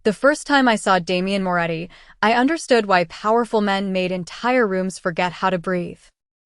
The first time I saw Damien Moretti, I understood why powerful men made entire rooms forget how to breathe.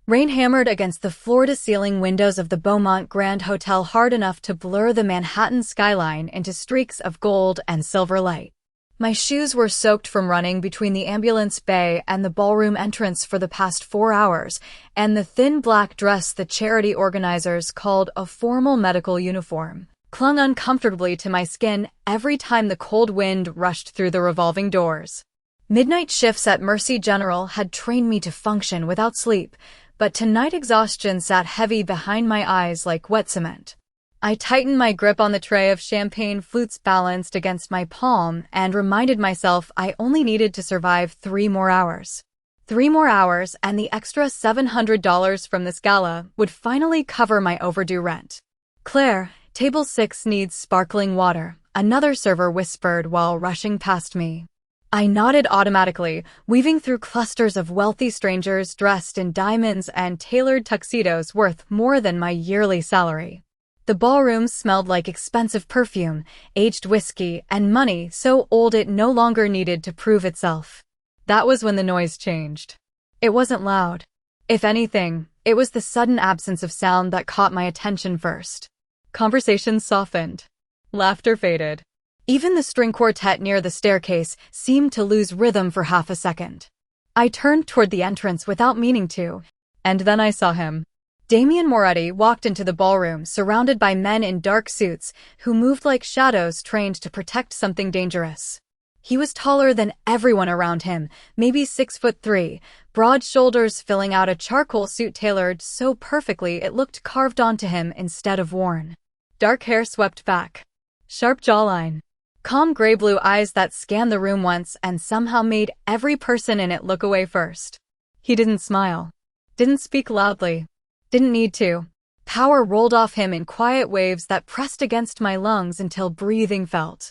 Rain hammered against the floor-to-ceiling windows of the Beaumont Grand Hotel hard enough to blur the Manhattan skyline into streaks of gold and silver light. My shoes were soaked from running between the ambulance bay and the ballroom entrance for the past 4 hours, and the thin black dress the charity organizers called a formal medical uniform clung uncomfortably to my skin every time the cold wind rushed through the revolving doors. Midnight shifts at Mercy General had trained me to function without sleep, but tonight exhaustion sat heavy behind my eyes like wet cement. I tightened my grip on the tray of champagne flutes balanced against my palm and reminded myself I only needed to survive 3 more hours. 3 more hours and the extra $700 from this gala would finally cover my overdue rent. "Claire, table 6 needs sparkling water," another server whispered while rushing past me. I nodded automatically, weaving through clusters of wealthy strangers dressed in diamonds and tailored tuxedos worth more than my yearly salary. The ballroom smelled like expensive perfume, aged whiskey, and money so old it no longer needed to prove itself. That was when the noise changed. It wasn't loud. If anything, it was the sudden absence of sound that caught my attention first. Conversations softened. Laughter faded. Even the string quartet near the staircase seemed to lose rhythm for half a second. I turned toward the entrance without meaning to, and then I saw him. Damien Moretti walked into the ballroom surrounded by men in dark suits who moved like shadows trained to protect something dangerous. He was taller than everyone around him, maybe 6'3", broad shoulders filling out a charcoal suit tailored so perfectly it looked carved onto him instead of worn. Dark hair swept back. Sharp jawline. Calm gray-blue eyes that scanned the room once and somehow made every person in it look away first. He didn't smile. Didn't speak loudly. Didn't need to. Power rolled off him in quiet waves that pressed against my lungs until breathing felt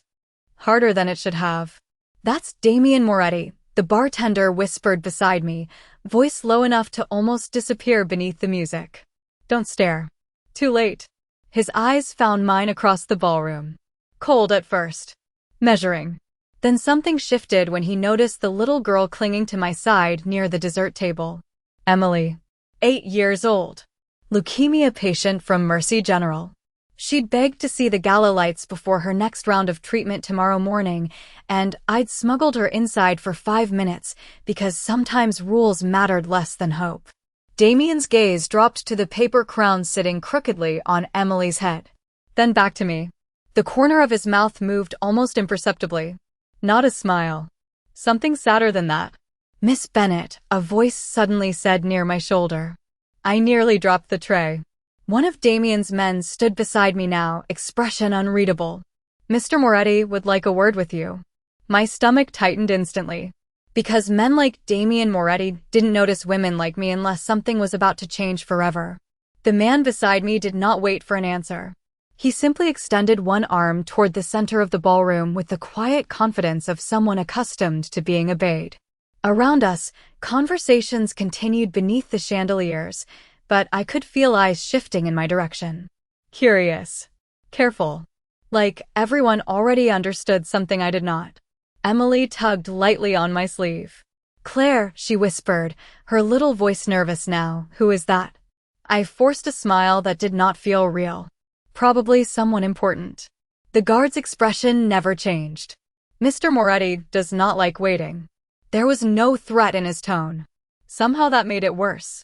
harder than it should have. "That's Damien Moretti," the bartender whispered beside me, voice low enough to almost disappear beneath the music. "Don't stare." Too late. His eyes found mine across the ballroom. Cold at first. Measuring. Then something shifted when he noticed the little girl clinging to my side near the dessert table. Emily. 8 years old. Leukemia patient from Mercy General. She'd begged to see the gala lights before her next round of treatment tomorrow morning, and I'd smuggled her inside for 5 minutes because sometimes rules mattered less than hope. Damien's gaze dropped to the paper crown sitting crookedly on Emily's head. Then back to me. The corner of his mouth moved almost imperceptibly. Not a smile. Something sadder than that. "Miss Bennett," a voice suddenly said near my shoulder. I nearly dropped the tray. One of Damien's men stood beside me now, expression unreadable. "Mr. Moretti would like a word with you." My stomach tightened instantly. Because men like Damien Moretti didn't notice women like me unless something was about to change forever. The man beside me did not wait for an answer. He simply extended one arm toward the center of the ballroom with the quiet confidence of someone accustomed to being obeyed. Around us, conversations continued beneath the chandeliers, but I could feel eyes shifting in my direction. Curious. Careful. Like everyone already understood something I did not. Emily tugged lightly on my sleeve. "Claire," she whispered, her little voice nervous now. "Who is that?" I forced a smile that did not feel real. Probably someone important. The guard's expression never changed. "Mr. Moretti does not like waiting." There was no threat in his tone. Somehow that made it worse.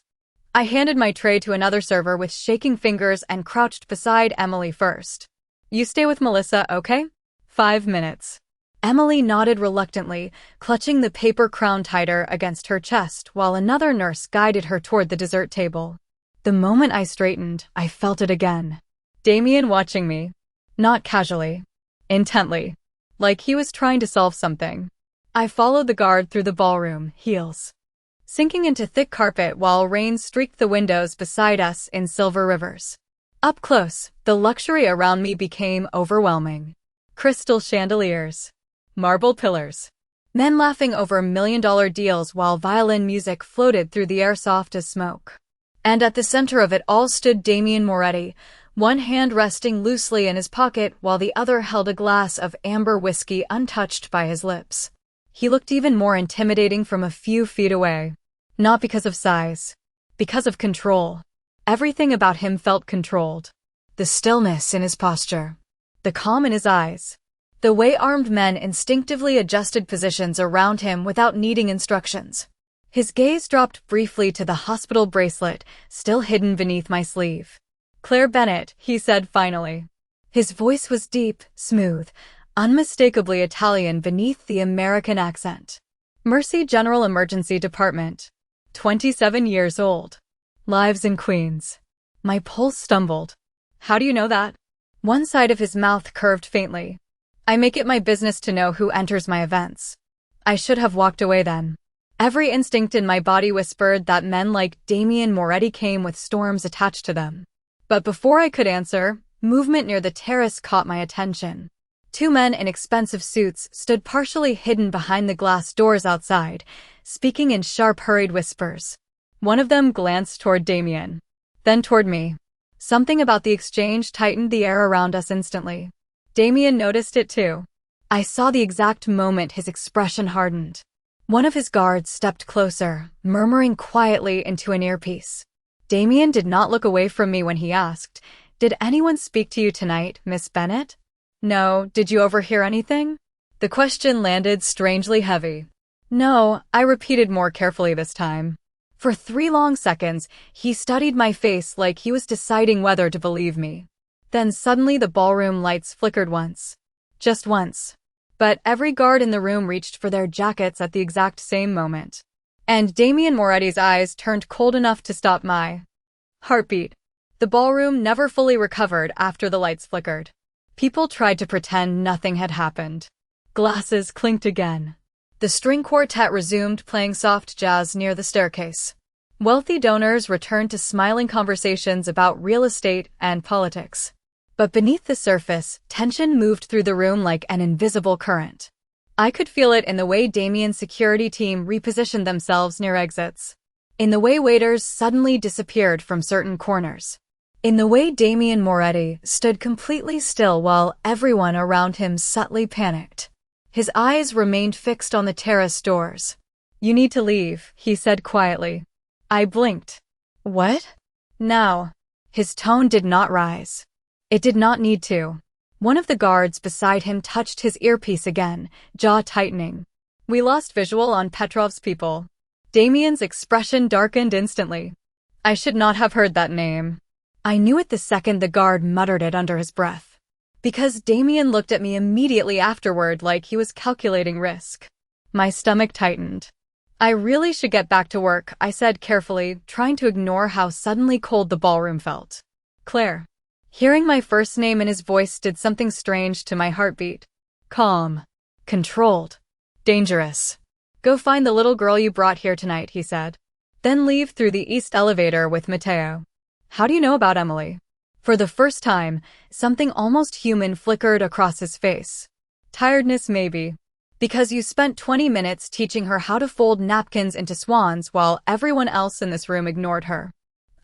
I handed my tray to another server with shaking fingers and crouched beside Emily first. "You stay with Melissa, okay? 5 minutes." Emily nodded reluctantly, clutching the paper crown tighter against her chest while another nurse guided her toward the dessert table. The moment I straightened, I felt it again. Damien watching me. Not casually. Intently. Like he was trying to solve something. I followed the guard through the ballroom, heels sinking into thick carpet while rain streaked the windows beside us in silver rivers. Up close, the luxury around me became overwhelming. Crystal chandeliers. Marble pillars. Men laughing over million-dollar deals while violin music floated through the air soft as smoke. And at the center of it all stood Damien Moretti, one hand resting loosely in his pocket while the other held a glass of amber whiskey untouched by his lips. He looked even more intimidating from a few feet away. Not because of size. Because of control. Everything about him felt controlled. The stillness in his posture. The calm in his eyes. The way armed men instinctively adjusted positions around him without needing instructions. His gaze dropped briefly to the hospital bracelet, still hidden beneath my sleeve. "Claire Bennett," he said finally. His voice was deep, smooth, unmistakably Italian beneath the American accent. Mercy General Emergency Department. 27 years old. Lives in Queens. My pulse stumbled. "How do you know that?" One side of his mouth curved faintly. "I make it my business to know who enters my events." I should have walked away then. Every instinct in my body whispered that men like Damien Moretti came with storms attached to them. But before I could answer, movement near the terrace caught my attention. Two men in expensive suits stood partially hidden behind the glass doors outside, speaking in sharp, hurried whispers. One of them glanced toward Damien, then toward me. Something about the exchange tightened the air around us instantly. Damien noticed it too. I saw the exact moment his expression hardened. One of his guards stepped closer, murmuring quietly into an earpiece. Damien did not look away from me when he asked, "Did anyone speak to you tonight, Miss Bennett?" "No, did you overhear anything?" The question landed strangely heavy. "No," I repeated more carefully this time. For 3 long seconds, he studied my face like he was deciding whether to believe me. Then suddenly the ballroom lights flickered once. Just once. But every guard in the room reached for their jackets at the exact same moment. And Damien Moretti's eyes turned cold enough to stop my heartbeat. The ballroom never fully recovered after the lights flickered. People tried to pretend nothing had happened. Glasses clinked again. The string quartet resumed playing soft jazz near the staircase. Wealthy donors returned to smiling conversations about real estate and politics. But beneath the surface, tension moved through the room like an invisible current. I could feel it in the way Damien's security team repositioned themselves near exits. In the way waiters suddenly disappeared from certain corners. In the way Damien Moretti stood completely still while everyone around him subtly panicked. His eyes remained fixed on the terrace doors. "You need to leave," he said quietly. I blinked. "What?" "Now." His tone did not rise. It did not need to. One of the guards beside him touched his earpiece again, jaw tightening. "We lost visual on Petrov's people." Damien's expression darkened instantly. I should not have heard that name. I knew it the second the guard muttered it under his breath. Because Damien looked at me immediately afterward like he was calculating risk. My stomach tightened. "I really should get back to work," I said carefully, trying to ignore how suddenly cold the ballroom felt. "Claire." Hearing my first name in his voice did something strange to my heartbeat. Calm. Controlled. Dangerous. "Go find the little girl you brought here tonight," he said. "Then leave through the east elevator with Matteo." "How do you know about Emily?" For the first time, something almost human flickered across his face. "Tiredness, maybe. Because you spent 20 minutes teaching her how to fold napkins into swans while everyone else in this room ignored her."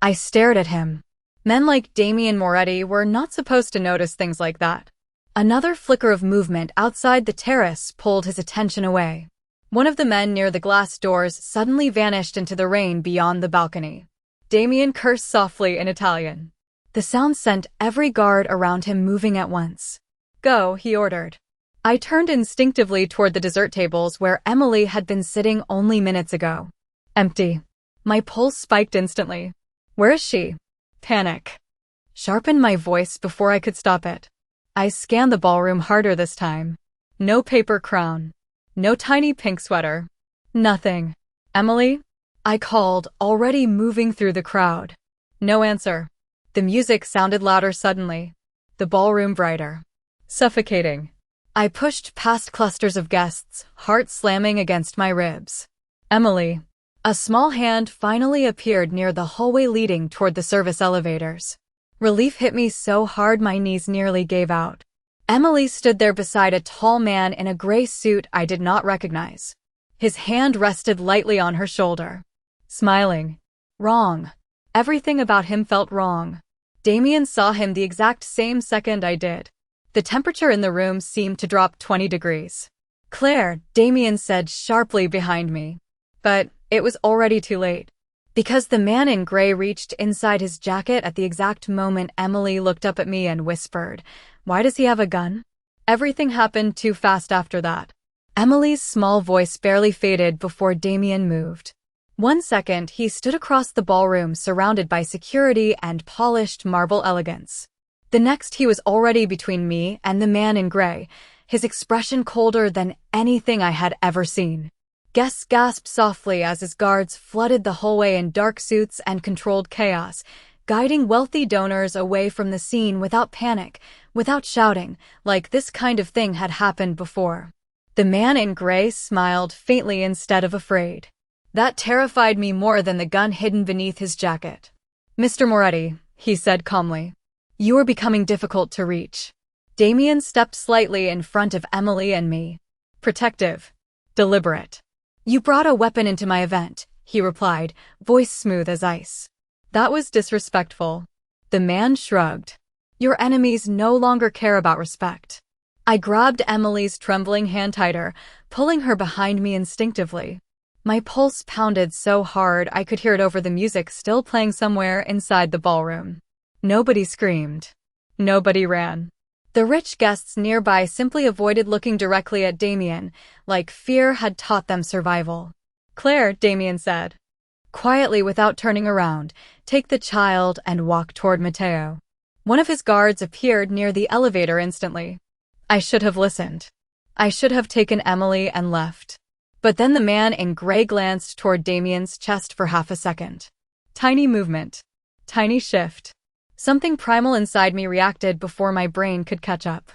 I stared at him. Men like Damien Moretti were not supposed to notice things like that. Another flicker of movement outside the terrace pulled his attention away. One of the men near the glass doors suddenly vanished into the rain beyond the balcony. Damien cursed softly in Italian. The sound sent every guard around him moving at once. "Go," he ordered. I turned instinctively toward the dessert tables where Emily had been sitting only minutes ago. Empty. My pulse spiked instantly. "Where is she?" Panic sharpened my voice before I could stop it. I scanned the ballroom harder this time. No paper crown. No tiny pink sweater. Nothing. "Emily?" I called, already moving through the crowd. No answer. The music sounded louder suddenly. The ballroom brighter. Suffocating. I pushed past clusters of guests, heart slamming against my ribs. "Emily." A small hand finally appeared near the hallway leading toward the service elevators. Relief hit me so hard my knees nearly gave out. Emily stood there beside a tall man in a gray suit I did not recognize. His hand rested lightly on her shoulder. Smiling. Wrong. Everything about him felt wrong. Damien saw him the exact same second I did. The temperature in the room seemed to drop 20 degrees. "Claire," Damien said sharply behind me. But it was already too late. Because the man in gray reached inside his jacket at the exact moment Emily looked up at me and whispered, "Why does he have a gun?" Everything happened too fast after that. Emily's small voice barely faded before Damien moved. 1 second, he stood across the ballroom surrounded by security and polished marble elegance. The next, he was already between me and the man in gray, his expression colder than anything I had ever seen. Guests gasped softly as his guards flooded the hallway in dark suits and controlled chaos, guiding wealthy donors away from the scene without panic, without shouting, like this kind of thing had happened before. The man in gray smiled faintly instead of afraid. That terrified me more than the gun hidden beneath his jacket. "Mr. Moretti," he said calmly, "you are becoming difficult to reach." Damien stepped slightly in front of Emily and me. Protective. Deliberate. "You brought a weapon into my event," he replied, voice smooth as ice. That was disrespectful. The man shrugged. "Your enemies no longer care about respect." I grabbed Emily's trembling hand tighter, pulling her behind me instinctively. My pulse pounded so hard I could hear it over the music still playing somewhere inside the ballroom. Nobody screamed. Nobody ran. The rich guests nearby simply avoided looking directly at Damien, like fear had taught them survival. "Claire," Damien said, quietly without turning around, "take the child and walk toward Matteo." One of his guards appeared near the elevator instantly. I should have listened. I should have taken Emily and left. But then the man in gray glanced toward Damien's chest for half a second. Tiny movement. Tiny shift. Something primal inside me reacted before my brain could catch up.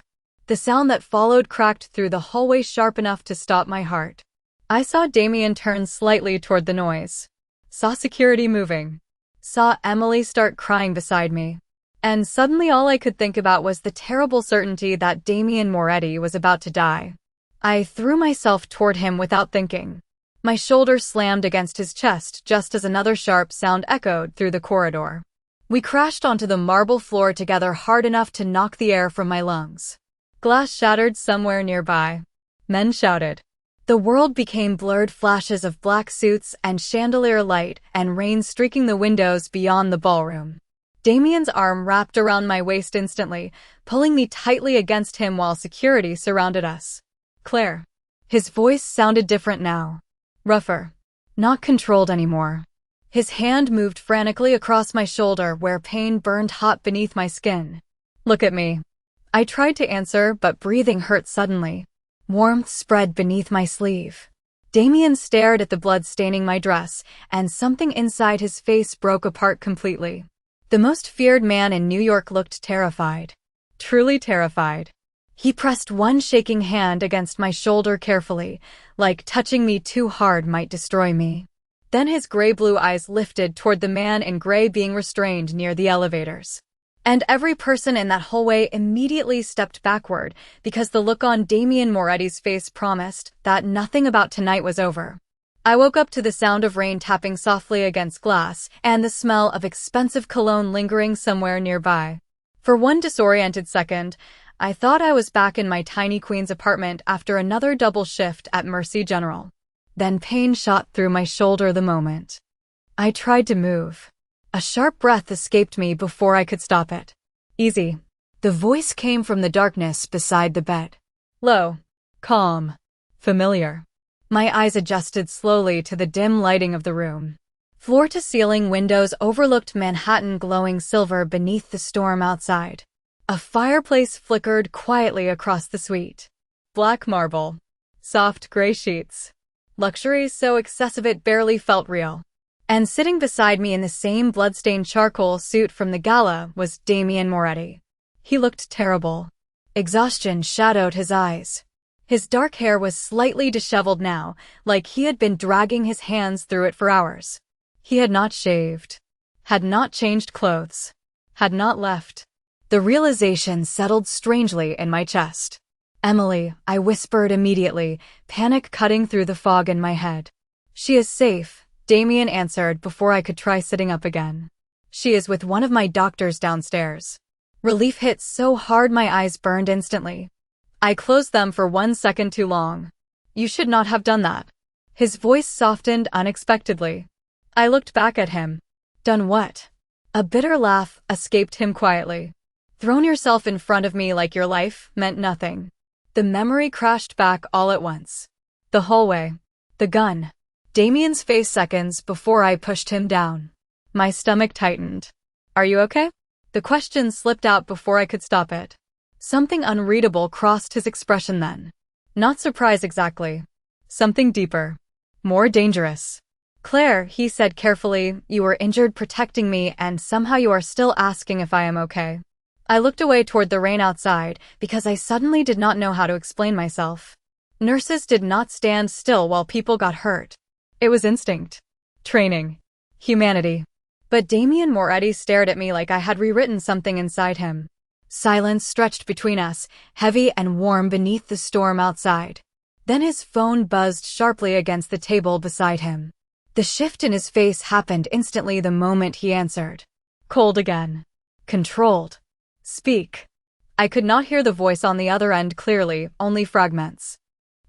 The sound that followed cracked through the hallway sharp enough to stop my heart. I saw Damien turn slightly toward the noise. Saw security moving. Saw Emily start crying beside me. And suddenly all I could think about was the terrible certainty that Damien Moretti was about to die. I threw myself toward him without thinking. My shoulder slammed against his chest just as another sharp sound echoed through the corridor. We crashed onto the marble floor together hard enough to knock the air from my lungs. Glass shattered somewhere nearby. Men shouted. The world became blurred flashes of black suits and chandelier light and rain streaking the windows beyond the ballroom. Damien's arm wrapped around my waist instantly, pulling me tightly against him while security surrounded us. "Claire." His voice sounded different now. Rougher. Not controlled anymore. His hand moved frantically across my shoulder where pain burned hot beneath my skin. "Look at me." I tried to answer, but breathing hurt suddenly. Warmth spread beneath my sleeve. Damien stared at the blood staining my dress, and something inside his face broke apart completely. The most feared man in New York looked terrified. Truly terrified. He pressed one shaking hand against my shoulder carefully, like touching me too hard might destroy me. Then his gray-blue eyes lifted toward the man in gray being restrained near the elevators. And every person in that hallway immediately stepped backward because the look on Damien Moretti's face promised that nothing about tonight was over. I woke up to the sound of rain tapping softly against glass and the smell of expensive cologne lingering somewhere nearby. For one disoriented second, I thought I was back in my tiny Queens apartment after another double shift at Mercy General. Then pain shot through my shoulder the moment I tried to move. A sharp breath escaped me before I could stop it. "Easy." The voice came from the darkness beside the bed. Low. Calm. Familiar. My eyes adjusted slowly to the dim lighting of the room. Floor-to-ceiling windows overlooked Manhattan glowing silver beneath the storm outside. A fireplace flickered quietly across the suite. Black marble. Soft gray sheets. Luxury so excessive it barely felt real. And sitting beside me in the same bloodstained charcoal suit from the gala was Damien Moretti. He looked terrible. Exhaustion shadowed his eyes. His dark hair was slightly disheveled now, like he had been dragging his hands through it for hours. He had not shaved. Had not changed clothes. Had not left. The realization settled strangely in my chest. "Emily," I whispered immediately, panic cutting through the fog in my head. "She is safe," Damien answered before I could try sitting up again. She is with one of my doctors downstairs. Relief hit so hard my eyes burned instantly. I closed them for 1 second too long. You should not have done that. His voice softened unexpectedly. I looked back at him. Done what? A bitter laugh escaped him quietly. Thrown yourself in front of me like your life meant nothing. The memory crashed back all at once. The hallway. The gun. Damien's face seconds before I pushed him down. My stomach tightened. Are you okay? The question slipped out before I could stop it. Something unreadable crossed his expression then. Not surprise exactly. Something deeper. More dangerous. Claire, he said carefully, you were injured protecting me and somehow you are still asking if I am okay. I looked away toward the rain outside because I suddenly did not know how to explain myself. Nurses did not stand still while people got hurt. It was instinct. Training. Humanity. But Damien Moretti stared at me like I had rewritten something inside him. Silence stretched between us, heavy and warm beneath the storm outside. Then his phone buzzed sharply against the table beside him. The shift in his face happened instantly the moment he answered. Cold again. Controlled. Speak. I could not hear the voice on the other end clearly, only fragments.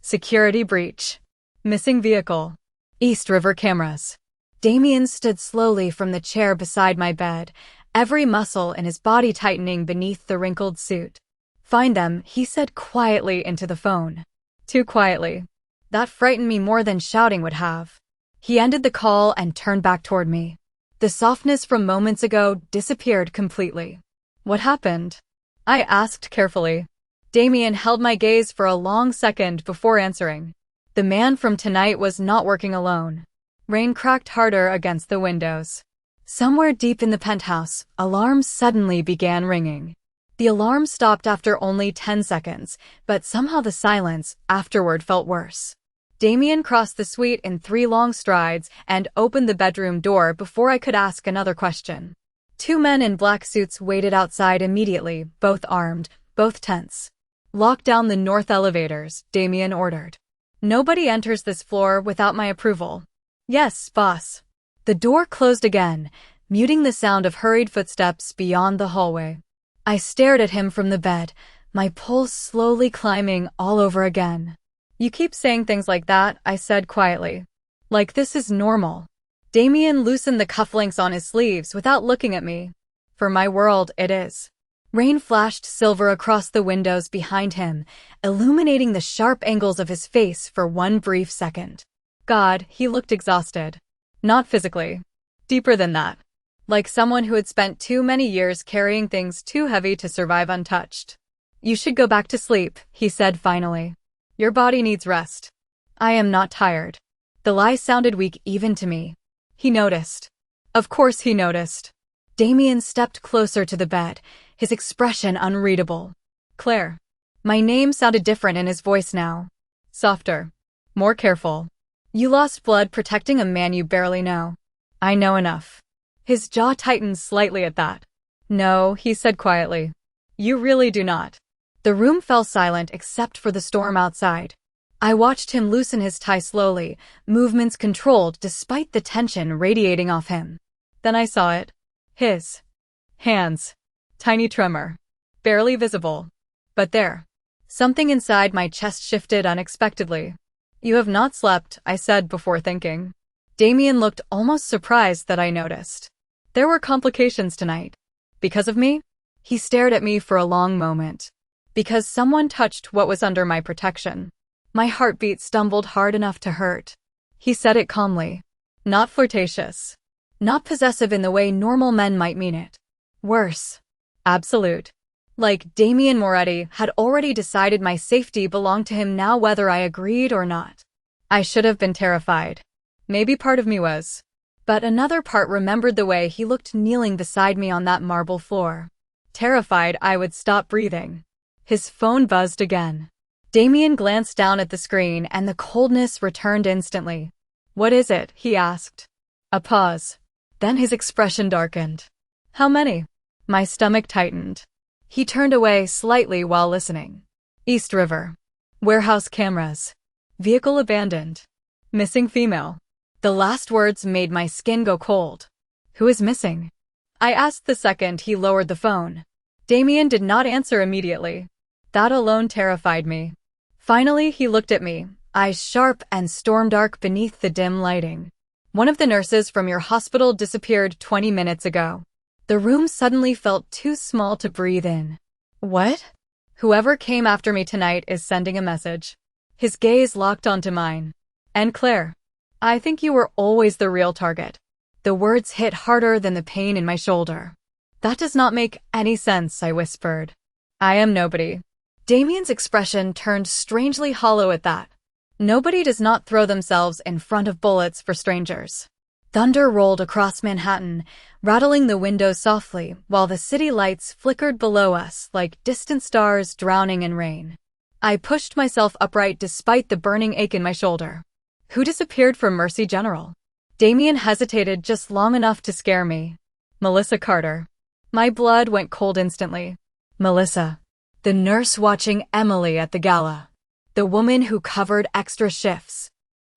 Security breach. Missing vehicle. East River cameras. Damien stood slowly from the chair beside my bed, every muscle in his body tightening beneath the wrinkled suit. Find them, he said quietly into the phone. Too quietly. That frightened me more than shouting would have. He ended the call and turned back toward me. The softness from moments ago disappeared completely. What happened? I asked carefully. Damien held my gaze for a long second before answering. The man from tonight was not working alone. Rain cracked harder against the windows. Somewhere deep in the penthouse, alarms suddenly began ringing. The alarm stopped after only 10 seconds, but somehow the silence afterward felt worse. Damien crossed the suite in 3 long strides and opened the bedroom door before I could ask another question. 2 men in black suits waited outside immediately, both armed, both tense. Lock down the north elevators, Damien ordered. Nobody enters this floor without my approval. Yes, boss. The door closed again, muting the sound of hurried footsteps beyond the hallway. I stared at him from the bed, my pulse slowly climbing all over again. You keep saying things like that, I said quietly. Like this is normal. Damien loosened the cufflinks on his sleeves without looking at me. For my world, it is. Rain flashed silver across the windows behind him, illuminating the sharp angles of his face for one brief second. God, he looked exhausted. Not physically. Deeper than that. Like someone who had spent too many years carrying things too heavy to survive untouched. You should go back to sleep, he said finally. Your body needs rest. I am not tired. The lie sounded weak even to me. He noticed. Of course he noticed. Damien stepped closer to the bed, his expression unreadable. Claire. My name sounded different in his voice now. Softer. More careful. You lost blood protecting a man you barely know. I know enough. His jaw tightened slightly at that. No, he said quietly. You really do not. The room fell silent except for the storm outside. I watched him loosen his tie slowly, movements controlled despite the tension radiating off him. Then I saw it. His hands. Tiny tremor. Barely visible. But there. Something inside my chest shifted unexpectedly. You have not slept, I said before thinking. Damien looked almost surprised that I noticed. There were complications tonight. Because of me? He stared at me for a long moment. Because someone touched what was under my protection. My heartbeat stumbled hard enough to hurt. He said it calmly. Not flirtatious. Not possessive in the way normal men might mean it. Worse. Absolute. Like Damien Moretti had already decided my safety belonged to him now whether I agreed or not. I should have been terrified. Maybe part of me was. But another part remembered the way he looked kneeling beside me on that marble floor. Terrified I would stop breathing. His phone buzzed again. Damien glanced down at the screen and the coldness returned instantly. What is it? He asked. A pause. Then his expression darkened. How many? My stomach tightened. He turned away slightly while listening. East River. Warehouse cameras. Vehicle abandoned. Missing female. The last words made my skin go cold. Who is missing? I asked the second he lowered the phone. Damien did not answer immediately. That alone terrified me. Finally, he looked at me, eyes sharp and storm-dark beneath the dim lighting. One of the nurses from your hospital disappeared 20 minutes ago. The room suddenly felt too small to breathe in. What? Whoever came after me tonight is sending a message. His gaze locked onto mine. And Claire, I think you were always the real target. The words hit harder than the pain in my shoulder. That does not make any sense, I whispered. I am nobody. Damien's expression turned strangely hollow at that. Nobody does not throw themselves in front of bullets for strangers. Thunder rolled across Manhattan, rattling the windows softly, while the city lights flickered below us like distant stars drowning in rain. I pushed myself upright despite the burning ache in my shoulder. Who disappeared from Mercy General? Damien hesitated just long enough to scare me. Melissa Carter. My blood went cold instantly. Melissa. The nurse watching Emily at the gala. The woman who covered extra shifts.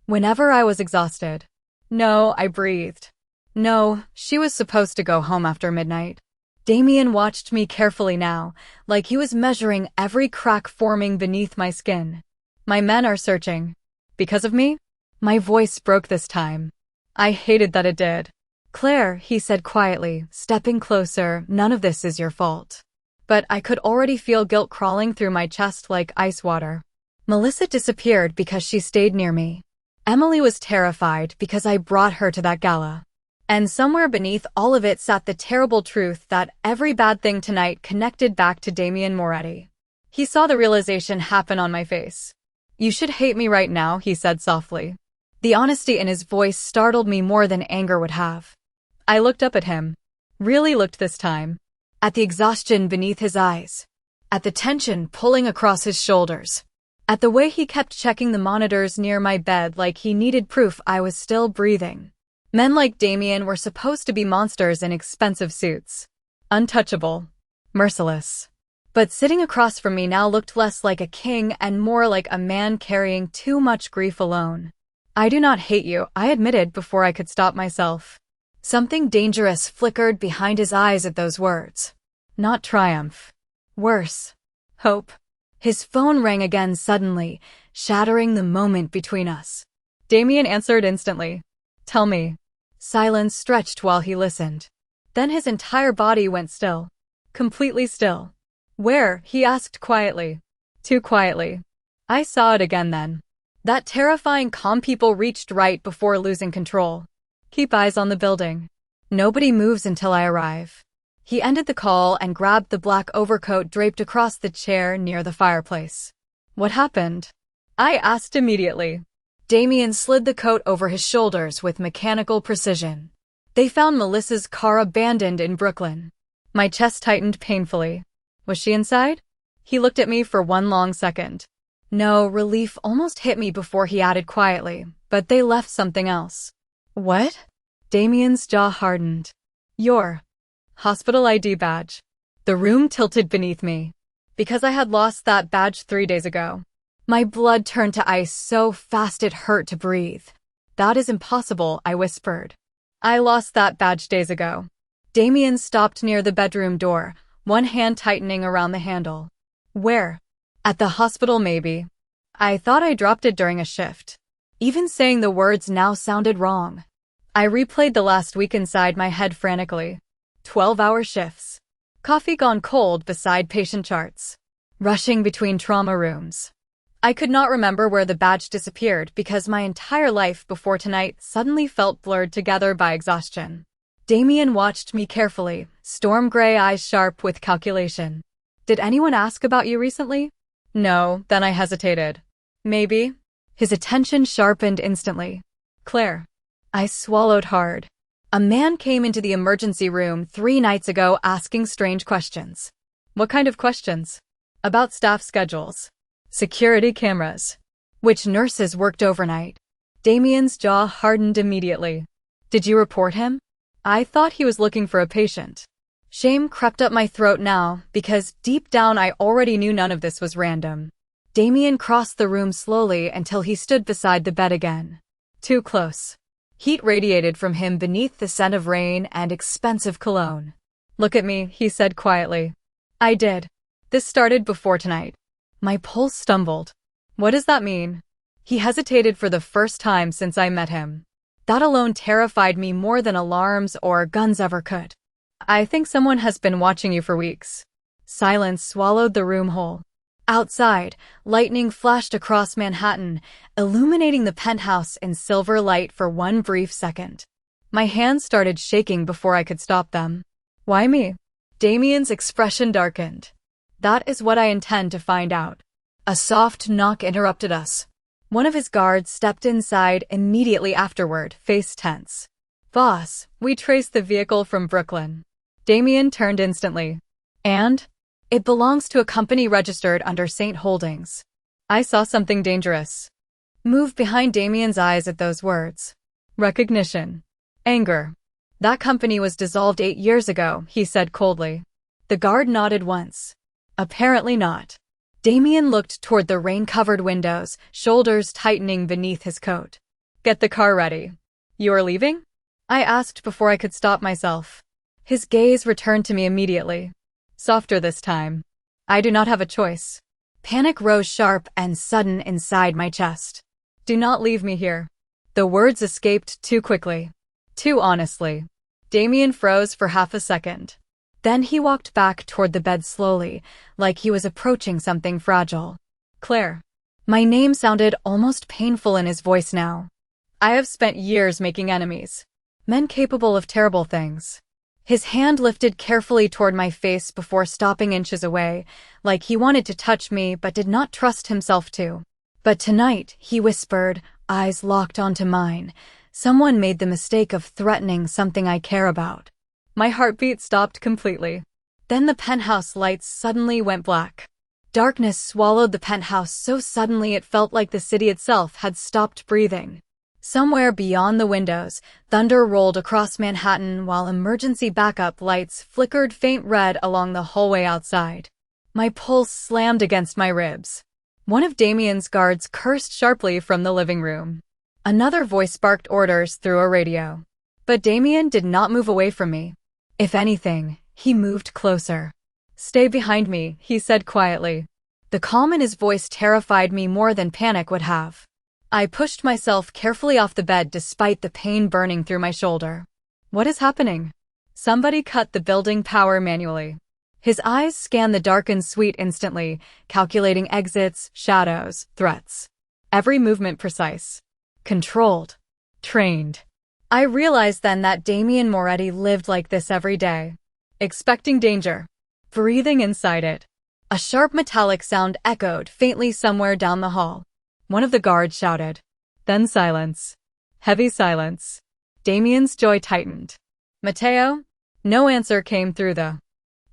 Whenever I was exhausted. No, I breathed. No, she was supposed to go home after midnight. Damien watched me carefully now, like he was measuring every crack forming beneath my skin. My men are searching. Because of me? My voice broke this time. I hated that it did. Claire, he said quietly, stepping closer, none of this is your fault. But I could already feel guilt crawling through my chest like ice water. Melissa disappeared because she stayed near me. Emily was terrified because I brought her to that gala. And somewhere beneath all of it sat the terrible truth that every bad thing tonight connected back to Damien Moretti. He saw the realization happen on my face. You should hate me right now, he said softly. The honesty in his voice startled me more than anger would have. I looked up at him. Really looked this time. At the exhaustion beneath his eyes. At the tension pulling across his shoulders. At the way he kept checking the monitors near my bed like he needed proof I was still breathing. Men like Damien were supposed to be monsters in expensive suits. Untouchable. Merciless. But sitting across from me now looked less like a king and more like a man carrying too much grief alone. I do not hate you, I admitted before I could stop myself. Something dangerous flickered behind his eyes at those words. Not triumph. Worse. Hope. His phone rang again suddenly, shattering the moment between us. Damien answered instantly. Tell me. Silence stretched while he listened. Then his entire body went still. Completely still. Where? He asked quietly. Too quietly. I saw it again then. That terrifying calm people reached right before losing control. Keep eyes on the building. Nobody moves until I arrive. He ended the call and grabbed the black overcoat draped across the chair near the fireplace. What happened? I asked immediately. Damien slid the coat over his shoulders with mechanical precision. They found Melissa's car abandoned in Brooklyn. My chest tightened painfully. Was she inside? He looked at me for one long second. No, relief almost hit me before he added quietly, but they left something else. What? Damien's jaw hardened. Your hospital ID badge. The room tilted beneath me. Because I had lost that badge 3 days ago. My blood turned to ice so fast it hurt to breathe. That is impossible, I whispered. I lost that badge days ago. Damien stopped near the bedroom door, one hand tightening around the handle. Where? At the hospital maybe. I thought I dropped it during a shift. Even saying the words now sounded wrong. I replayed the last week inside my head frantically. 12-hour shifts. Coffee gone cold beside patient charts. Rushing between trauma rooms. I could not remember where the badge disappeared because my entire life before tonight suddenly felt blurred together by exhaustion. Damien watched me carefully, storm gray eyes sharp with calculation. Did anyone ask about you recently? No, then I hesitated. Maybe. His attention sharpened instantly. Claire. I swallowed hard. A man came into the emergency room 3 nights ago asking strange questions. What kind of questions? About staff schedules. Security cameras. Which nurses worked overnight. Damien's jaw hardened immediately. Did you report him? I thought he was looking for a patient. Shame crept up my throat now, because deep down I already knew none of this was random. Damien crossed the room slowly until he stood beside the bed again. Too close. Heat radiated from him beneath the scent of rain and expensive cologne. "Look at me," he said quietly. I did. This started before tonight. My pulse stumbled. What does that mean? He hesitated for the first time since I met him. That alone terrified me more than alarms or guns ever could. "I think someone has been watching you for weeks." Silence swallowed the room whole. Outside, lightning flashed across Manhattan, illuminating the penthouse in silver light for one brief second. My hands started shaking before I could stop them. "Why me?" Damien's expression darkened. "That is what I intend to find out." A soft knock interrupted us. One of his guards stepped inside immediately afterward, face tense. "Boss, we traced the vehicle from Brooklyn." Damien turned instantly. "And? It belongs to a company registered under Saint Holdings." I saw something dangerous move behind Damien's eyes at those words. Recognition. Anger. "That company was dissolved 8 years ago," he said coldly. The guard nodded once. "Apparently not." Damien looked toward the rain-covered windows, shoulders tightening beneath his coat. "Get the car ready." "You are leaving?" I asked before I could stop myself. His gaze returned to me immediately. Softer this time. "I do not have a choice." Panic rose sharp and sudden inside my chest. "Do not leave me here." The words escaped too quickly. Too honestly. Damien froze for half a second. Then he walked back toward the bed slowly, like he was approaching something fragile. "Claire." My name sounded almost painful in his voice now. "I have spent years making enemies. Men capable of terrible things." His hand lifted carefully toward my face before stopping inches away, like he wanted to touch me but did not trust himself to. "But tonight," he whispered, eyes locked onto mine, "someone made the mistake of threatening something I care about." My heartbeat stopped completely. Then the penthouse lights suddenly went black. Darkness swallowed the penthouse so suddenly it felt like the city itself had stopped breathing. Somewhere beyond the windows, thunder rolled across Manhattan while emergency backup lights flickered faint red along the hallway outside. My pulse slammed against my ribs. One of Damien's guards cursed sharply from the living room. Another voice barked orders through a radio. But Damien did not move away from me. If anything, he moved closer. "Stay behind me," he said quietly. The calm in his voice terrified me more than panic would have. I pushed myself carefully off the bed despite the pain burning through my shoulder. "What is happening?" Somebody cut the building power manually. His eyes scanned the darkened suite instantly, calculating exits, shadows, threats. Every movement precise. Controlled. Trained. I realized then that Damien Moretti lived like this every day. Expecting danger. Breathing inside it. A sharp metallic sound echoed faintly somewhere down the hall. One of the guards shouted. Then silence. Heavy silence. Damien's jaw tightened. "Matteo?" No answer came through the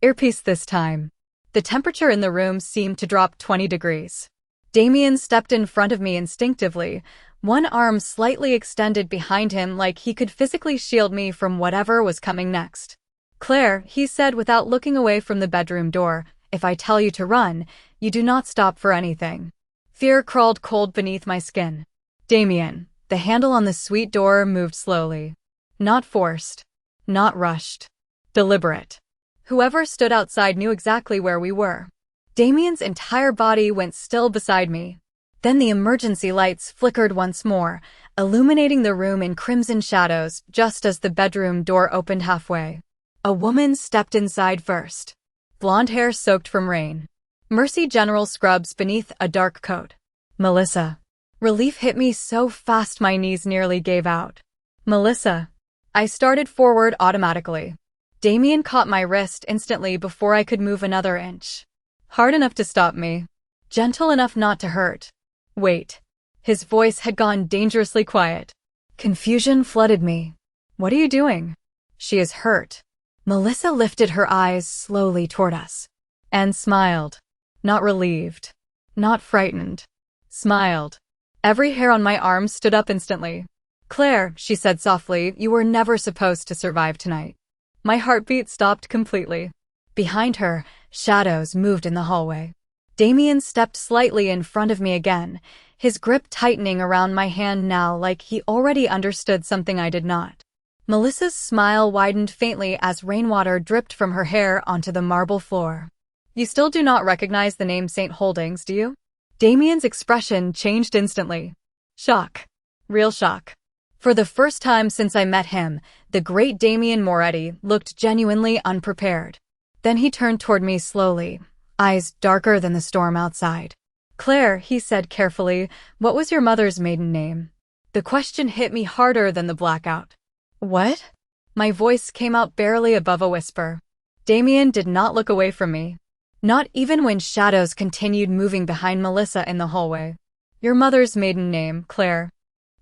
earpiece this time. The temperature in the room seemed to drop 20 degrees. Damien stepped in front of me instinctively, one arm slightly extended behind him like he could physically shield me from whatever was coming next. "Claire," he said without looking away from the bedroom door, "if I tell you to run, you do not stop for anything." Fear crawled cold beneath my skin. "Damien." The handle on the suite door moved slowly. Not forced. Not rushed. Deliberate. Whoever stood outside knew exactly where we were. Damien's entire body went still beside me. Then the emergency lights flickered once more, illuminating the room in crimson shadows just as the bedroom door opened halfway. A woman stepped inside first. Blonde hair soaked from rain. Mercy General scrubs beneath a dark coat. Melissa. Relief hit me so fast my knees nearly gave out. "Melissa." I started forward automatically. Damien caught my wrist instantly before I could move another inch. Hard enough to stop me. Gentle enough not to hurt. "Wait." His voice had gone dangerously quiet. Confusion flooded me. "What are you doing?" "She is hurt." Melissa lifted her eyes slowly toward us. And smiled. Not relieved. Not frightened. Smiled. Every hair on my arm stood up instantly. "Claire," she said softly, "you were never supposed to survive tonight." My heartbeat stopped completely. Behind her, shadows moved in the hallway. Damien stepped slightly in front of me again, his grip tightening around my hand now like he already understood something I did not. Melissa's smile widened faintly as rainwater dripped from her hair onto the marble floor. You still do not recognize the name St. Holdings, do you? Damien's expression changed instantly. Shock. Real shock. For the first time since I met him, the great Damien Moretti looked genuinely unprepared. Then he turned toward me slowly, eyes darker than the storm outside. Claire, he said carefully, what was your mother's maiden name? The question hit me harder than the blackout. What? My voice came out barely above a whisper. Damien did not look away from me. Not even when shadows continued moving behind Melissa in the hallway. Your mother's maiden name, Claire.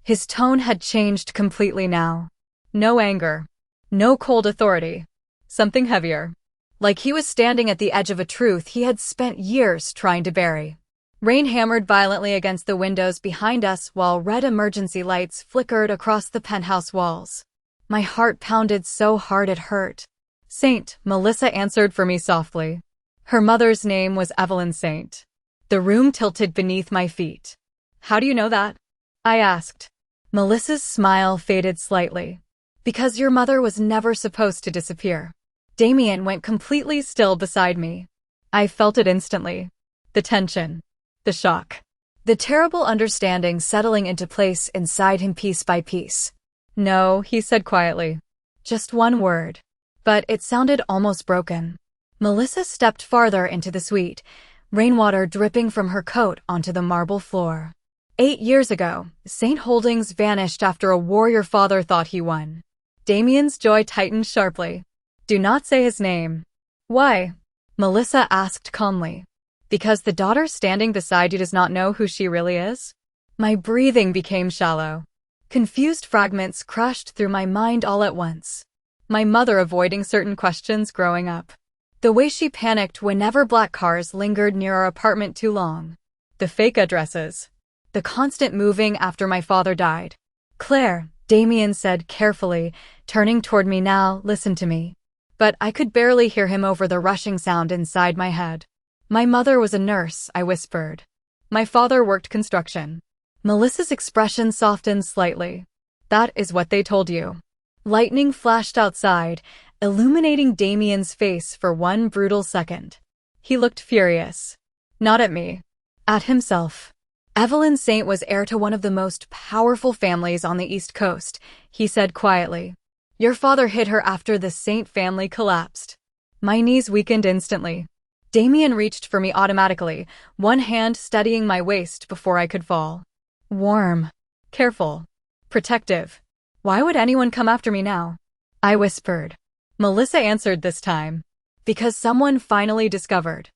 His tone had changed completely now. No anger. No cold authority. Something heavier. Like he was standing at the edge of a truth he had spent years trying to bury. Rain hammered violently against the windows behind us while red emergency lights flickered across the penthouse walls. My heart pounded so hard it hurt. Saint, Melissa answered for me softly. Her mother's name was Evelyn Saint. The room tilted beneath my feet. How do you know that? I asked. Melissa's smile faded slightly. Because your mother was never supposed to disappear. Damien went completely still beside me. I felt it instantly. The tension. The shock. The terrible understanding settling into place inside him piece by piece. No, he said quietly. Just one word. But it sounded almost broken. Melissa stepped farther into the suite, rainwater dripping from her coat onto the marble floor. 8 years ago, St. Holdings vanished after a warrior father thought he won. Damien's jaw tightened sharply. Do not say his name. Why? Melissa asked calmly. Because the daughter standing beside you does not know who she really is? My breathing became shallow. Confused fragments crashed through my mind all at once. My mother avoiding certain questions growing up. The way she panicked whenever black cars lingered near our apartment too long. The fake addresses. The constant moving after my father died. Claire, Damien said carefully, turning toward me now, listen to me. But I could barely hear him over the rushing sound inside my head. My mother was a nurse, I whispered. My father worked construction. Melissa's expression softened slightly. That is what they told you. Lightning flashed outside, illuminating Damien's face for one brutal second. He looked furious. Not at me. At himself. Evelyn Saint was heir to one of the most powerful families on the East Coast, he said quietly. Your father hid her after the Saint family collapsed. My knees weakened instantly. Damien reached for me automatically, one hand steadying my waist before I could fall. Warm. Careful. Protective. Why would anyone come after me now? I whispered. Melissa answered this time. Because someone finally discovered.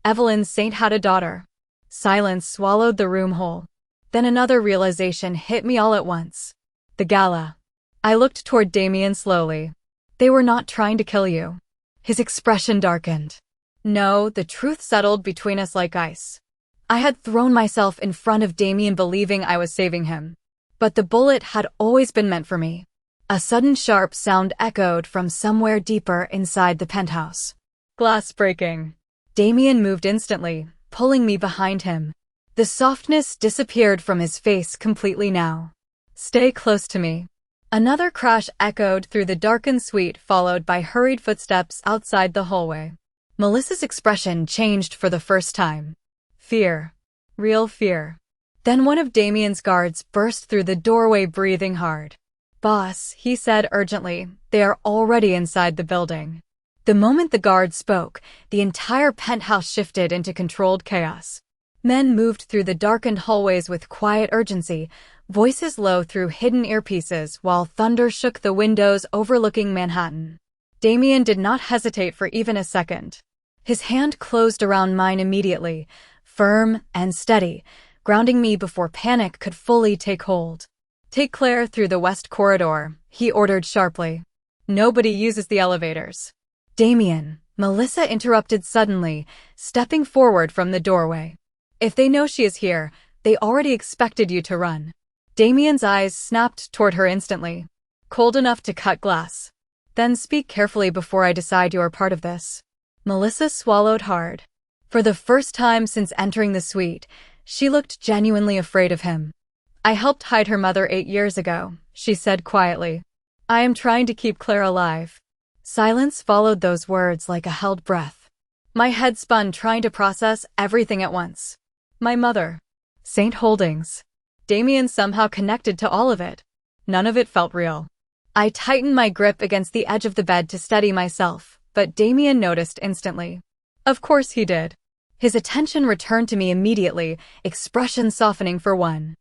Evelyn Saint had a daughter. Silence swallowed the room whole. Then another realization hit me all at once. The gala. I looked toward Damien slowly. They were not trying to kill you. His expression darkened. No, the truth settled between us like ice. I had thrown myself in front of Damien believing I was saving him. But the bullet had always been meant for me. A sudden sharp sound echoed from somewhere deeper inside the penthouse. Glass breaking. Damien moved instantly, pulling me behind him. The softness disappeared from his face completely now. Stay close to me. Another crash echoed through the darkened suite, followed by hurried footsteps outside the hallway. Melissa's expression changed for the first time. Fear. Real fear. Then one of Damien's guards burst through the doorway breathing hard. Boss, he said urgently, they are already inside the building. The moment the guard spoke, the entire penthouse shifted into controlled chaos. Men moved through the darkened hallways with quiet urgency, voices low through hidden earpieces while thunder shook the windows overlooking Manhattan. Damien did not hesitate for even a second. His hand closed around mine immediately, firm and steady, grounding me before panic could fully take hold. Take Claire through the west corridor, he ordered sharply. Nobody uses the elevators. Damien, Melissa interrupted suddenly, stepping forward from the doorway. If they know she is here, they already expected you to run. Damien's eyes snapped toward her instantly. Cold enough to cut glass. Then speak carefully before I decide you are part of this. Melissa swallowed hard. For the first time since entering the suite, she looked genuinely afraid of him. "I helped hide her mother 8 years ago," she said quietly. "I am trying to keep Claire alive." Silence followed those words like a held breath. My head spun trying to process everything at once. My mother. St. Holdings. Damien somehow connected to all of it. None of it felt real. I tightened my grip against the edge of the bed to steady myself, but Damien noticed instantly. Of course he did. His attention returned to me immediately, expression softening for one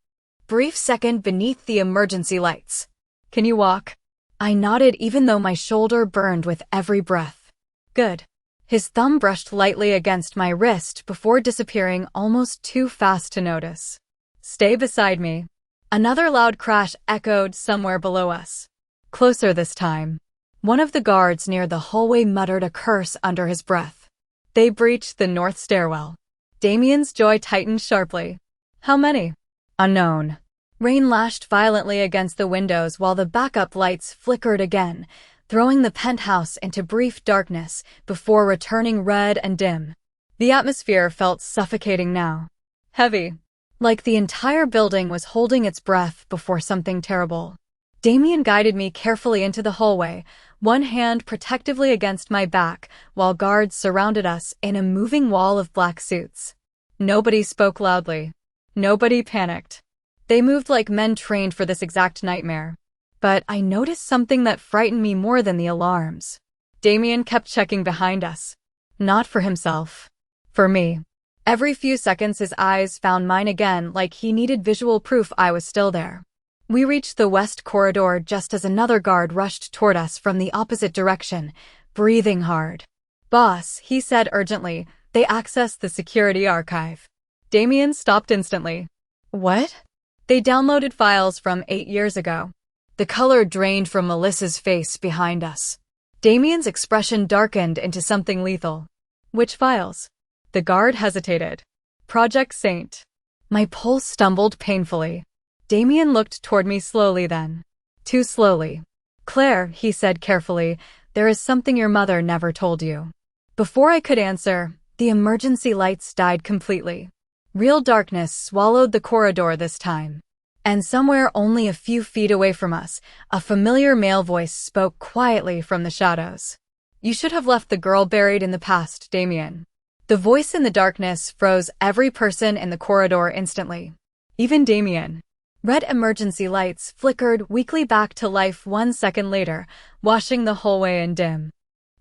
brief second beneath the emergency lights. "Can you walk?" I nodded even though my shoulder burned with every breath. "Good." His thumb brushed lightly against my wrist before disappearing almost too fast to notice. "Stay beside me." Another loud crash echoed somewhere below us. Closer this time. One of the guards near the hallway muttered a curse under his breath. They breached the north stairwell. Damien's jaw tightened sharply. "How many?" "Unknown." Rain lashed violently against the windows while the backup lights flickered again, throwing the penthouse into brief darkness before returning red and dim. The atmosphere felt suffocating now. Heavy. Like the entire building was holding its breath before something terrible. Damien guided me carefully into the hallway, one hand protectively against my back, while guards surrounded us in a moving wall of black suits. Nobody spoke loudly. Nobody panicked. They moved like men trained for this exact nightmare. But I noticed something that frightened me more than the alarms. Damien kept checking behind us. Not for himself. For me. Every few seconds his eyes found mine again, like he needed visual proof I was still there. We reached the west corridor just as another guard rushed toward us from the opposite direction, breathing hard. "Boss," he said urgently, "they accessed the security archive." Damien stopped instantly. "What?" "They downloaded files from 8 years ago." The color drained from Melissa's face behind us. Damien's expression darkened into something lethal. "Which files?" The guard hesitated. "Project Saint." My pulse stumbled painfully. Damien looked toward me slowly then. Too slowly. "Claire," he said carefully, "there is something your mother never told you." Before I could answer, the emergency lights died completely. Real darkness swallowed the corridor this time. And somewhere only a few feet away from us, a familiar male voice spoke quietly from the shadows. "You should have left the girl buried in the past, Damien." The voice in the darkness froze every person in the corridor instantly. Even Damien. Red emergency lights flickered weakly back to life 1 second later, washing the hallway in dim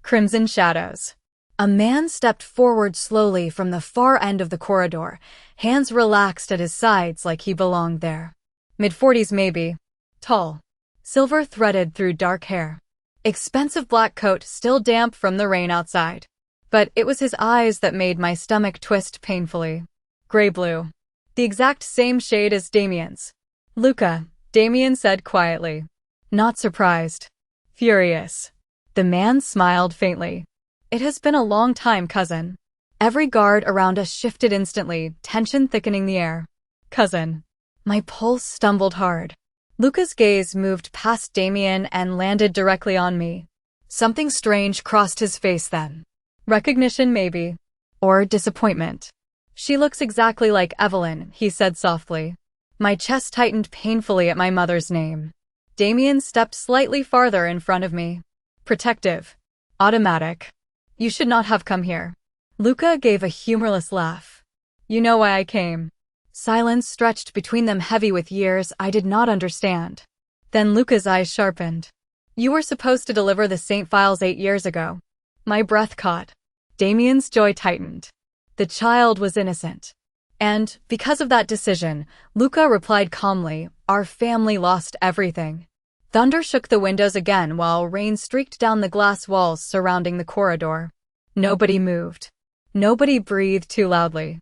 crimson shadows. A man stepped forward slowly from the far end of the corridor, hands relaxed at his sides like he belonged there. Mid-40s maybe. Tall. Silver threaded through dark hair. Expensive black coat still damp from the rain outside. But it was his eyes that made my stomach twist painfully. Gray-blue. The exact same shade as Damien's. "Luca," Damien said quietly. Not surprised. Furious. The man smiled faintly. "It has been a long time, cousin." Every guard around us shifted instantly, tension thickening the air. "Cousin." My pulse stumbled hard. Luca's gaze moved past Damien and landed directly on me. Something strange crossed his face then. Recognition maybe. Or disappointment. "She looks exactly like Evelyn," he said softly. My chest tightened painfully at my mother's name. Damien stepped slightly farther in front of me. Protective. Automatic. "You should not have come here." Luca gave a humorless laugh. "You know why I came." Silence stretched between them, heavy with years I did not understand. Then Luca's eyes sharpened. "You were supposed to deliver the Saint files 8 years ago." My breath caught. Damien's jaw tightened. The child was innocent. And, because of that decision, Luca replied calmly, "Our family lost everything." Thunder shook the windows again while rain streaked down the glass walls surrounding the corridor. Nobody moved. Nobody breathed too loudly.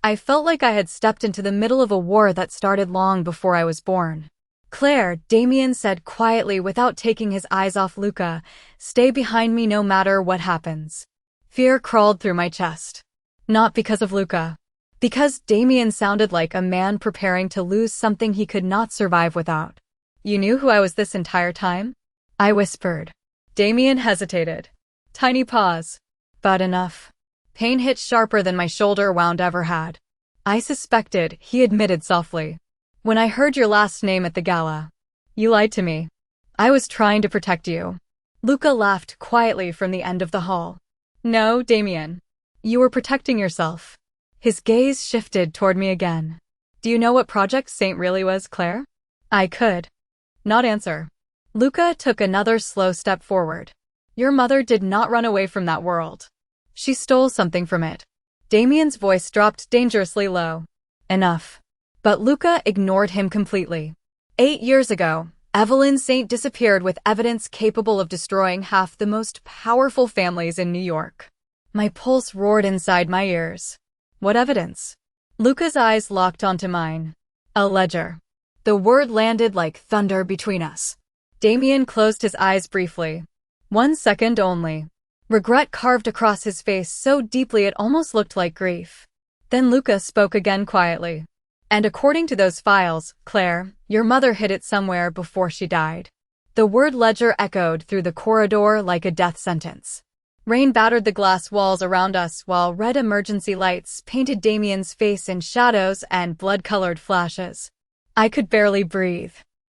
I felt like I had stepped into the middle of a war that started long before I was born. "Claire," Damien said quietly without taking his eyes off Luca, "stay behind me no matter what happens." Fear crawled through my chest. Not because of Luca. Because Damien sounded like a man preparing to lose something he could not survive without. "You knew who I was this entire time?" I whispered. Damien hesitated. Tiny pause. "But enough." Pain hit sharper than my shoulder wound ever had. I suspected, he admitted softly. When I heard your last name at the gala. You lied to me. I was trying to protect you. Luca laughed quietly from the end of the hall. No, Damien. You were protecting yourself. His gaze shifted toward me again. Do you know what Project Saint really was, Claire? I could not answer. Luca took another slow step forward. Your mother did not run away from that world. She stole something from it. Damien's voice dropped dangerously low. Enough. But Luca ignored him completely. 8 years ago, Evelyn Saint disappeared with evidence capable of destroying half the most powerful families in New York. My pulse roared inside my ears. What evidence? Luca's eyes locked onto mine. A ledger. The word landed like thunder between us. Damien closed his eyes briefly. 1 second only. Regret carved across his face so deeply it almost looked like grief. Then Luca spoke again quietly. And according to those files, Claire, your mother hid it somewhere before she died. The word ledger echoed through the corridor like a death sentence. Rain battered the glass walls around us while red emergency lights painted Damien's face in shadows and blood-colored flashes. I could barely breathe.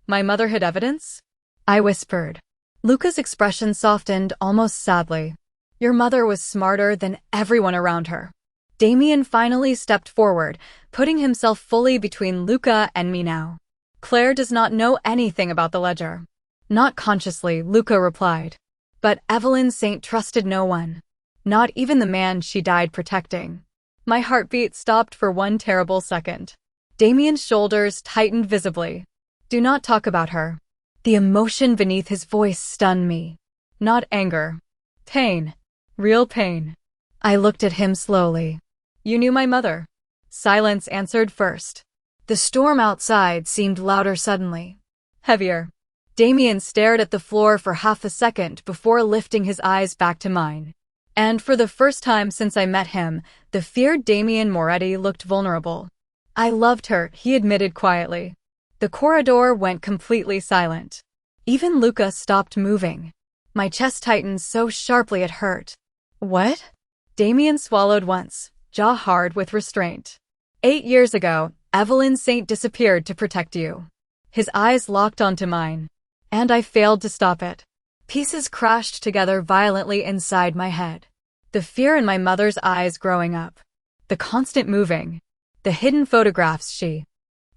My mother hid evidence? I whispered. Luca's expression softened almost sadly. Your mother was smarter than everyone around her. Damien finally stepped forward, putting himself fully between Luca and me now. Claire does not know anything about the ledger. Not consciously, Luca replied. But Evelyn Saint trusted no one. Not even the man she died protecting. My heartbeat stopped for one terrible second. Damien's shoulders tightened visibly. Do not talk about her. The emotion beneath his voice stunned me. Not anger. Pain. Real pain. I looked at him slowly. You knew my mother. Silence answered first. The storm outside seemed louder suddenly. Heavier. Damien stared at the floor for half a second before lifting his eyes back to mine. And for the first time since I met him, the feared Damien Moretti looked vulnerable. I loved her, he admitted quietly. The corridor went completely silent. Even Luca stopped moving. My chest tightened so sharply it hurt. What? Damien swallowed once, jaw hard with restraint. 8 years ago, Evelyn Saint disappeared to protect you. His eyes locked onto mine. And I failed to stop it. Pieces crashed together violently inside my head. The fear in my mother's eyes growing up. The constant moving. The hidden photographs she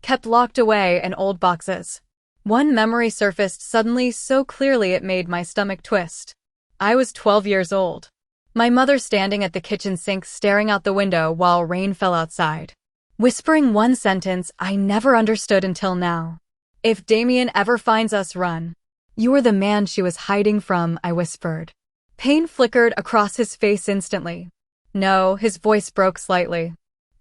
kept locked away in old boxes. One memory surfaced suddenly so clearly it made my stomach twist. I was 12 years old. My mother standing at the kitchen sink staring out the window while rain fell outside. Whispering one sentence I never understood until now. If Damien ever finds us, run. You were the man she was hiding from, I whispered. Pain flickered across his face instantly. No, his voice broke slightly.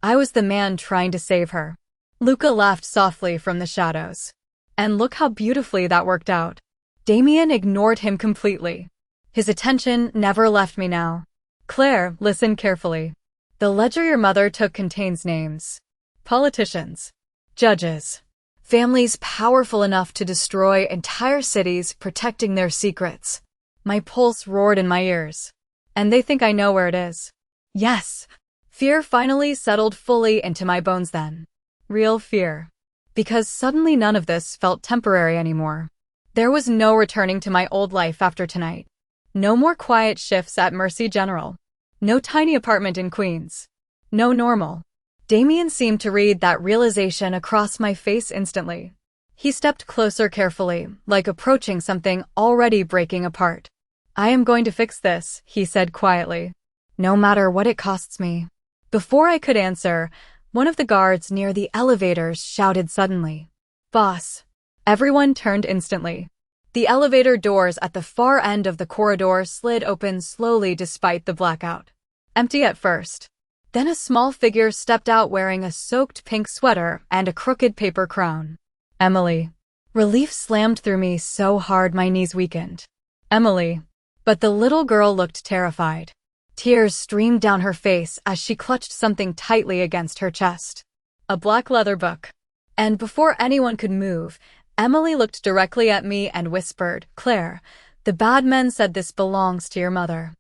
I was the man trying to save her. Luca laughed softly from the shadows. And look how beautifully that worked out. Damien ignored him completely. His attention never left me now. Claire, listen carefully. The ledger your mother took contains names. Politicians. Judges. Families powerful enough to destroy entire cities protecting their secrets. My pulse roared in my ears. And they think I know where it is. Yes. Fear finally settled fully into my bones then. Real fear. Because suddenly none of this felt temporary anymore. There was no returning to my old life after tonight. No more quiet shifts at Mercy General. No tiny apartment in Queens. No normal. Damien seemed to read that realization across my face instantly. He stepped closer carefully, like approaching something already breaking apart. I am going to fix this, he said quietly. No matter what it costs me. Before I could answer, one of the guards near the elevators shouted suddenly. Boss. Everyone turned instantly. The elevator doors at the far end of the corridor slid open slowly despite the blackout. Empty at first. Then a small figure stepped out wearing a soaked pink sweater and a crooked paper crown. Emily. Relief slammed through me so hard my knees weakened. Emily. But the little girl looked terrified. Tears streamed down her face as she clutched something tightly against her chest. A black leather book. And before anyone could move, Emily looked directly at me and whispered, Claire, the bad men said this belongs to your mother.